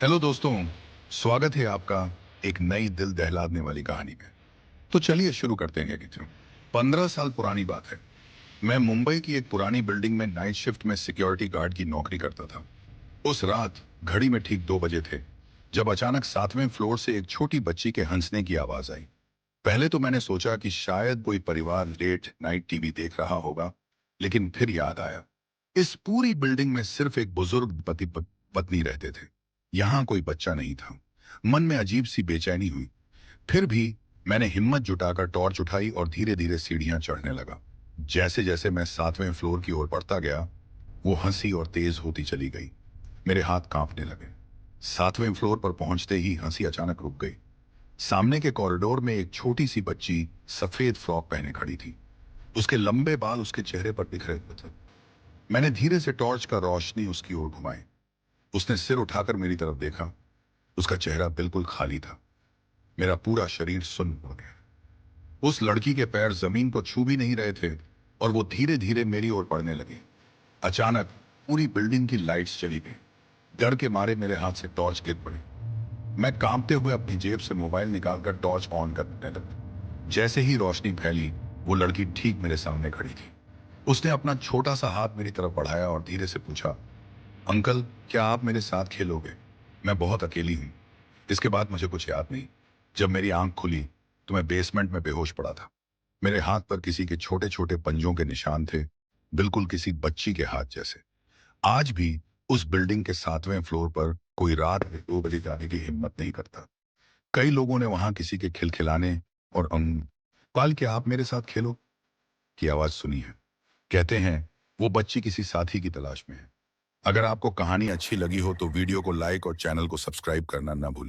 Hello दोस्तों। स्वागत है आपका एक नई दिल दहलाने वाली कहानी में। तो चलिए शुरू करते हैं। कि 15 साल पुरानी बात है। मैं मुंबई की एक पुरानी बिल्डिंग में नाइट शिफ्ट में सिक्योरिटी गार्ड की नौकरी करता था। उस रात घड़ी में ठीक 2 बजे थे जब अचानक 7वें फ्लोर से एक छोटी बच्ची के हंसने की आवाज आई। पहले तो मैंने सोचा कि शायद कोई परिवार लेट नाइट टीवी देख रहा होगा, लेकिन फिर याद आया, इस पूरी बिल्डिंग में सिर्फ एक बुजुर्ग पति पत्नी रहते थे। यहां कोई बच्चा नहीं था। मन में अजीब सी बेचैनी हुई। फिर भी मैंने हिम्मत जुटाकर टॉर्च उठाई और धीरे धीरे सीढ़ियां चढ़ने लगा। जैसे जैसे मैं 7वें फ्लोर की ओर बढ़ता गया, वो हंसी और तेज होती चली गई। मेरे हाथ कांपने लगे। 7वें फ्लोर पर पहुंचते ही हंसी अचानक रुक गई। सामने के कॉरिडोर में एक छोटी सी बच्ची सफेद फ्रॉक पहने खड़ी थी। उसके लंबे बाल उसके चेहरे पर बिखरे हुए थे। मैंने धीरे से टॉर्च का रोशनी उसकी ओर घुमाई। उसने सिर उठाकर मेरी तरफ देखा। उसका चेहरा बिल्कुल खाली था। मेरा पूरा शरीर सुन्न हो गया। उस लड़की के पैर जमीन को छू भी नहीं रहे थे और वो धीरे धीरे मेरी ओर बढ़ने लगी। अचानक पूरी बिल्डिंग की लाइट्स चली गई। डर के मारे मेरे हाथ से टॉर्च गिर पड़ी। मैं कांपते हुए अपनी जेब से मोबाइल निकालकर टॉर्च ऑन करने लगा। जैसे ही रोशनी फैली, वो लड़की ठीक मेरे सामने खड़ी थी। उसने अपना छोटा सा हाथ मेरी तरफ बढ़ाया और धीरे से पूछा, अंकल, क्या आप मेरे साथ खेलोगे? मैं बहुत अकेली हूं। इसके बाद मुझे कुछ याद नहीं। जब मेरी आंख खुली तो मैं बेसमेंट में बेहोश पड़ा था। मेरे हाथ पर किसी के छोटे छोटे पंजों के निशान थे, बिल्कुल किसी बच्ची के हाथ जैसे। आज भी उस बिल्डिंग के 7वें फ्लोर पर कोई रात में 2 बजे जाने की हिम्मत नहीं करता। कई लोगों ने वहां किसी के खिलखिलाने और काल के आप मेरे साथ खेलो की आवाज सुनी है। कहते हैं वो बच्ची किसी साथी की तलाश में है। अगर आपको कहानी अच्छी लगी हो तो वीडियो को लाइक और चैनल को सब्सक्राइब करना ना भूलें।